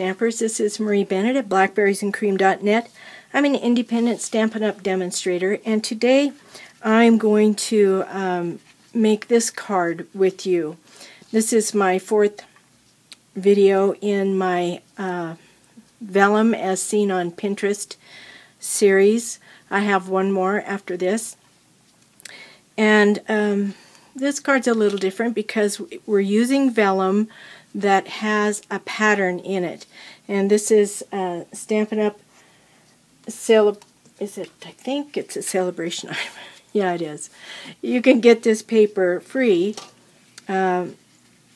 Stampers. This is Marie Bennett at blackberriesandcream.net. I'm an independent Stampin' Up! Demonstrator, and today I'm going to make this card with you. This is my fourth video in my Vellum as seen on Pinterest series. I have one more after this. And this card's a little different because we're using vellum that has a pattern in it. And this is Stampin' Up! I think it's a celebration item. Yeah, it is. You can get this paper free in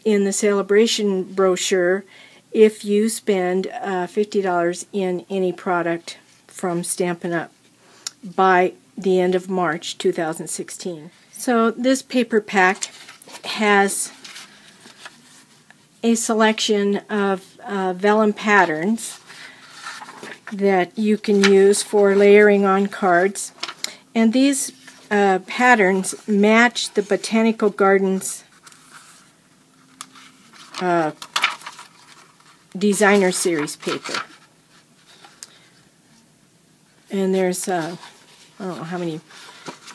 the celebration brochure if you spend $50 in any product from Stampin' Up! By the end of March 2016. So this paper pack has a selection of vellum patterns that you can use for layering on cards, and these patterns match the Botanical Gardens Designer Series paper. And there's I don't know how many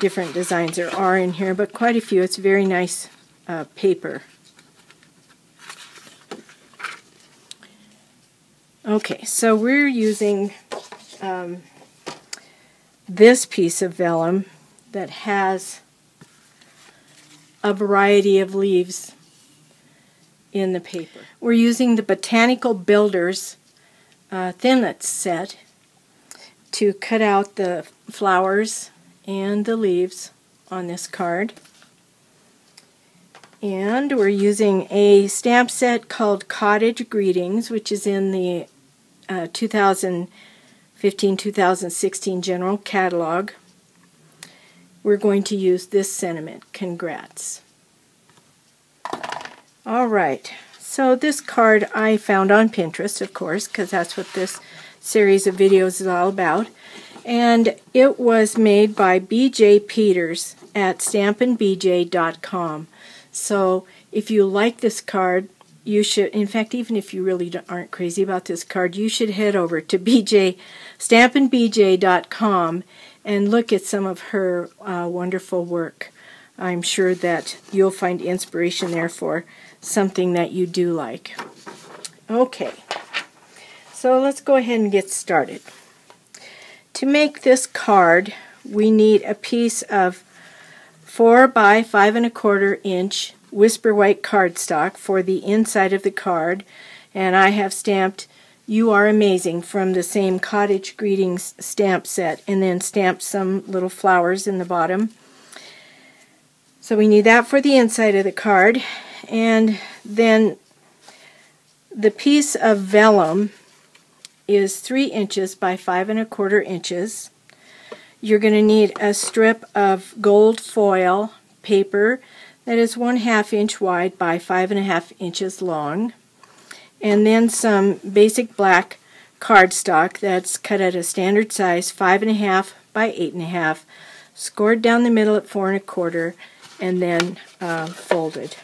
different designs there are in here, but quite a few. It's very nice paper. Okay, so we're using this piece of vellum that has a variety of leaves in the paper. We're using the Botanical Builders Thinlits set to cut out the flowers and the leaves on this card. And we're using a stamp set called Cottage Greetings, which is in the 2015-2016 General Catalog. We're going to use this sentiment, congrats. Alright, so this card I found on Pinterest, of course, because that's what this series of videos is all about. And it was made by B.J. Peters at stampinbj.com. So if you like this card, you should, in fact, even if you really aren't crazy about this card, you should head over to stampinbj.com and look at some of her wonderful work. I'm sure that you'll find inspiration there for something that you do like. Okay, so let's go ahead and get started. To make this card, we need a piece of 4 by 5 1/4 inch Whisper White cardstock for the inside of the card, and I have stamped "You Are Amazing" from the same Cottage Greetings stamp set, and then stamped some little flowers in the bottom. So we need that for the inside of the card, and then the piece of vellum is 3 inches by 5 1/4 inches. You're going to need a strip of gold foil paper that is 1/2 inch wide by 5 1/2 inches long, and then some basic black cardstock that's cut at a standard size 5 1/2 by 8 1/2, scored down the middle at 4 1/4, and then folded.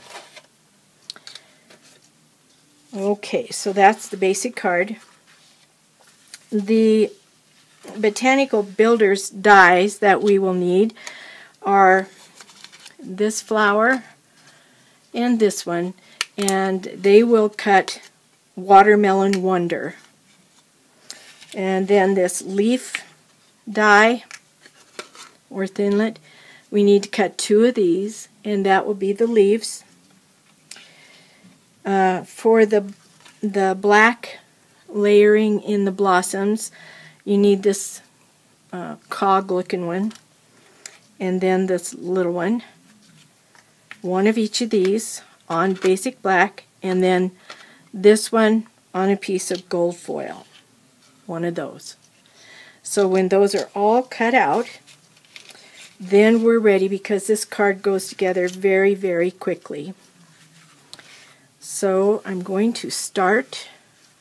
Okay, so that's the basic card. The Botanical Builders dies that we will need are this flower and this one, and they will cut Watermelon Wonder. And then this leaf die or thinlet, we need to cut 2 of these, and that will be the leaves. For the black layering in the blossoms, you need this cog looking one, and then this little one. One of each of these on basic black, and then this one on a piece of gold foil. One of those. So when those are all cut out, then we're ready, because this card goes together very, very quickly. So I'm going to start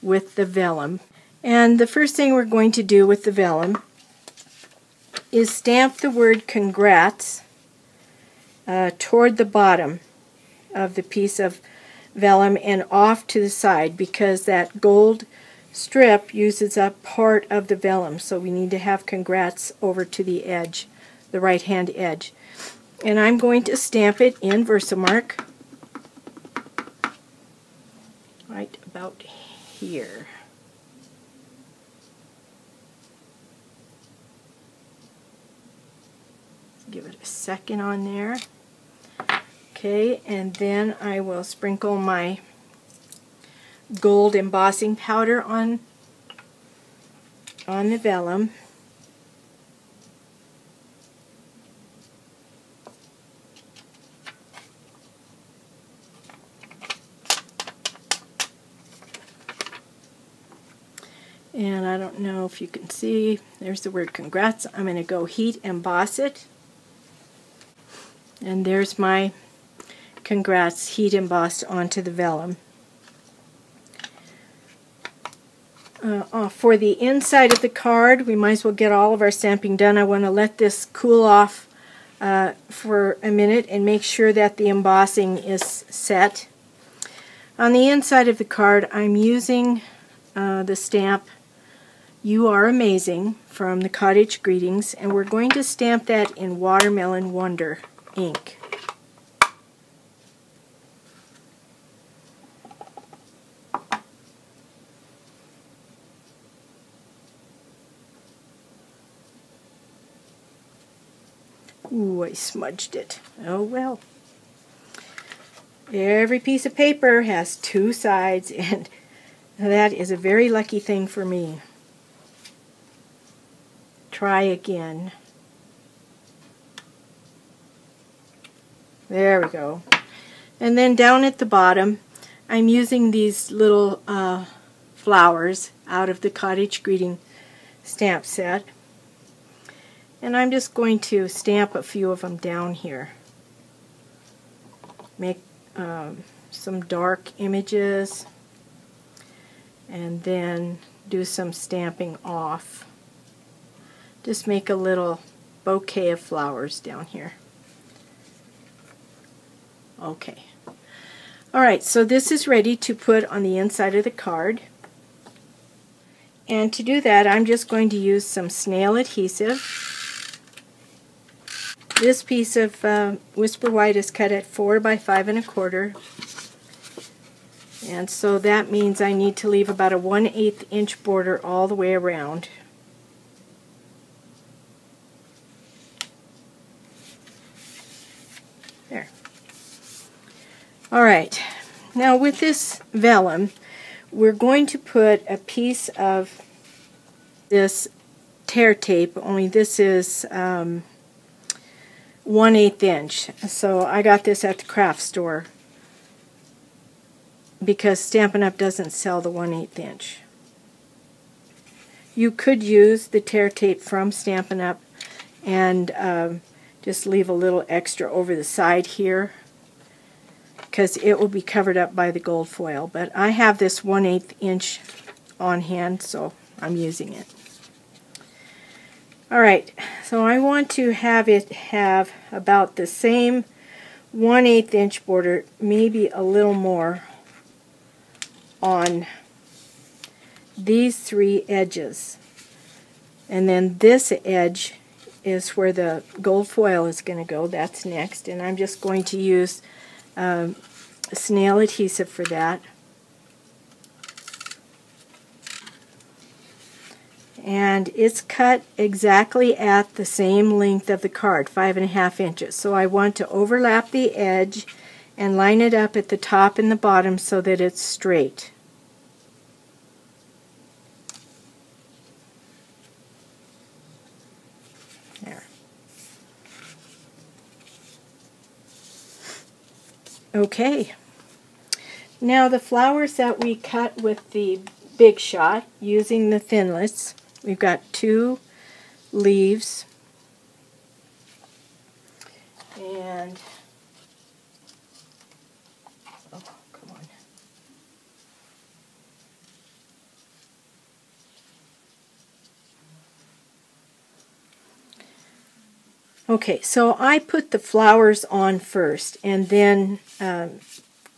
with the vellum. And the first thing we're going to do with the vellum is stamp the word congrats toward the bottom of the piece of vellum and off to the side, because that gold strip uses up part of the vellum, so we need to have congrats over to the edge, the right hand edge. And I'm going to stamp it in Versamark right about here. Give it a second on there. Okay, and then I will sprinkle my gold embossing powder on the vellum. And I don't know if you can see, there's the word congrats. I'm going to go heat emboss it. And there's my congrats heat embossed onto the vellum. For the inside of the card, we might as well get all of our stamping done. I want to let this cool off for a minute and make sure that the embossing is set. On the inside of the card, I'm using the stamp "You Are Amazing" from the Cottage Greetings, and we're going to stamp that in Watermelon Wonder ink. Ooh, I smudged it. Oh well. Every piece of paper has two sides, and that is a very lucky thing for me. Try again. There we go. And then down at the bottom, I'm using these little flowers out of the Cottage Greeting stamp set. And I'm just going to stamp a few of them down here. Make some dark images, and then do some stamping off. Just make a little bouquet of flowers down here. Okay. Alright, so this is ready to put on the inside of the card. And to do that, I'm just going to use some snail adhesive. This piece of Whisper White is cut at 4 by 5 1/4. And so that means I need to leave about a 1/8 inch border all the way around. There. Alright, now with this vellum, we're going to put a piece of this tear tape, only this is 1/8 inch. So I got this at the craft store because Stampin' Up! Doesn't sell the 1/8 inch. You could use the tear tape from Stampin' Up! And just leave a little extra over the side here because it will be covered up by the gold foil. But I have this 1/8 inch on hand, so I'm using it. Alright, so I want to have it have about the same 1/8 inch border, maybe a little more, on these three edges. And then this edge is where the gold foil is going to go. That's next. And I'm just going to use snail adhesive for that. And it's cut exactly at the same length of the card, 5 1/2 inches. So I want to overlap the edge and line it up at the top and the bottom so that it's straight. There. Okay. Now the flowers that we cut with the Big Shot using the Thinlits, we've got 2 leaves, and oh, come on. Okay, so I put the flowers on first and then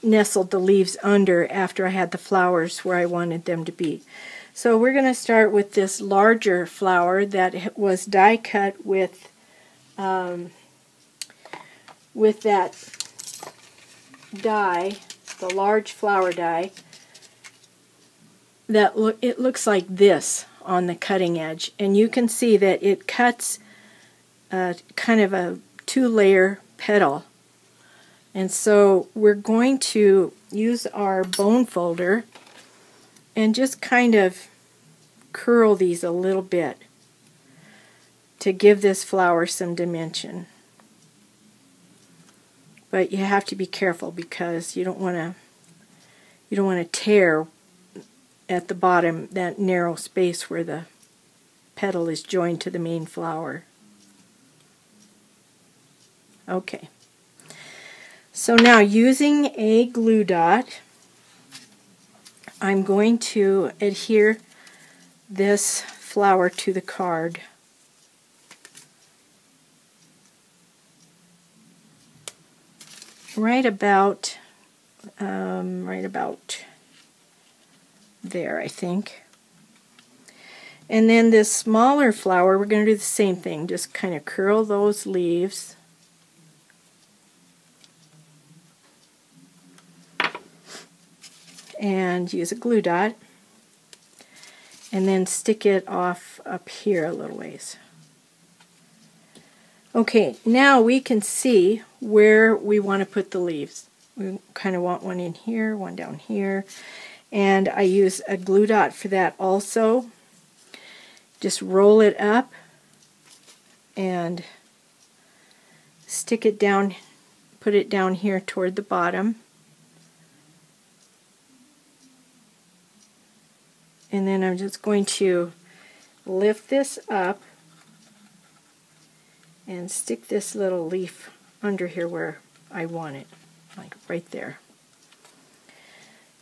nestled the leaves under after I had the flowers where I wanted them to be. So we're going to start with this larger flower that was die cut with that die, the large flower die. It looks like this on the cutting edge, and you can see that it cuts kind of a 2-layer petal. And so we're going to use our bone folder and just kind of curl these a little bit to give this flower some dimension. But you have to be careful because you don't want to tear at the bottom that narrow space where the petal is joined to the main flower. Okay. So now, using a glue dot, I'm going to adhere this flower to the card. Right about there, I think. And then this smaller flower, we're going to do the same thing. Just kind of curl those leaves. And use a glue dot. And then stick it off up here a little ways. Okay, now we can see where we want to put the leaves. We kind of want one in here, one down here. And I use a glue dot for that also. Just roll it up and stick it down, put it down here toward the bottom. And then I'm just going to lift this up and stick this little leaf under here where I want it, like right there.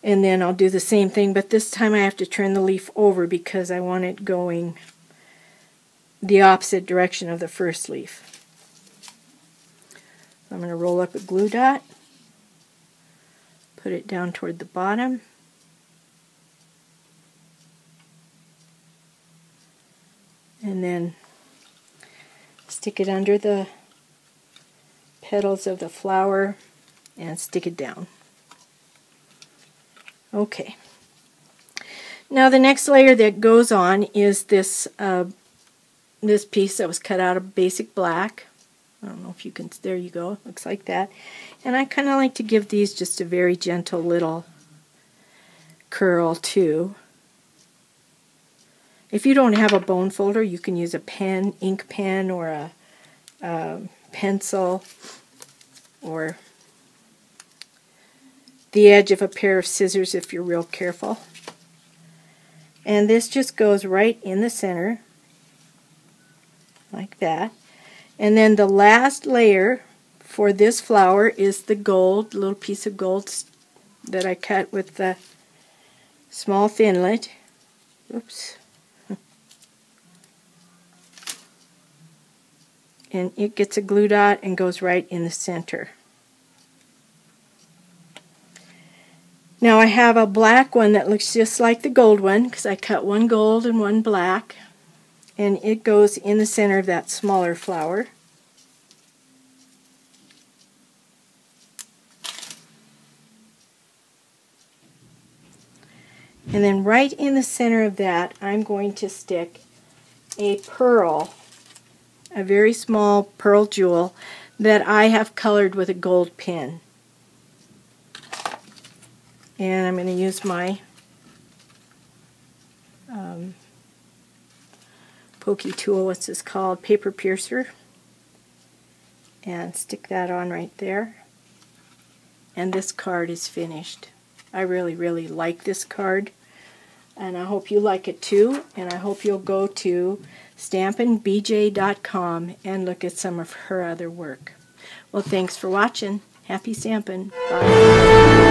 And then I'll do the same thing, but this time I have to turn the leaf over because I want it going the opposite direction of the first leaf. So I'm going to roll up a glue dot, put it down toward the bottom, and then stick it under the petals of the flower and stick it down. Okay. Now the next layer that goes on is this this piece that was cut out of basic black. I don't know if you can, there you go, looks like that. And I kind of like to give these just a very gentle little curl too. If you don't have a bone folder, you can use a pen, ink pen, or a pencil, or the edge of a pair of scissors if you're real careful. And this just goes right in the center, like that. And then the last layer for this flower is the gold, little piece of gold that I cut with the small thinlet. Oops. And it gets a glue dot and goes right in the center. Now I have a black one that looks just like the gold one because I cut one gold and one black, and it goes in the center of that smaller flower. And then right in the center of that, I'm going to stick a pearl, a very small pearl jewel that I have colored with a gold pen. And I'm going to use my pokey tool, what's this called, paper piercer, and stick that on right there. And this card is finished. I really, really like this card, and I hope you like it too, and I hope you'll go to stampinbj.com and look at some of her other work. Well, thanks for watching. Happy stamping. Bye.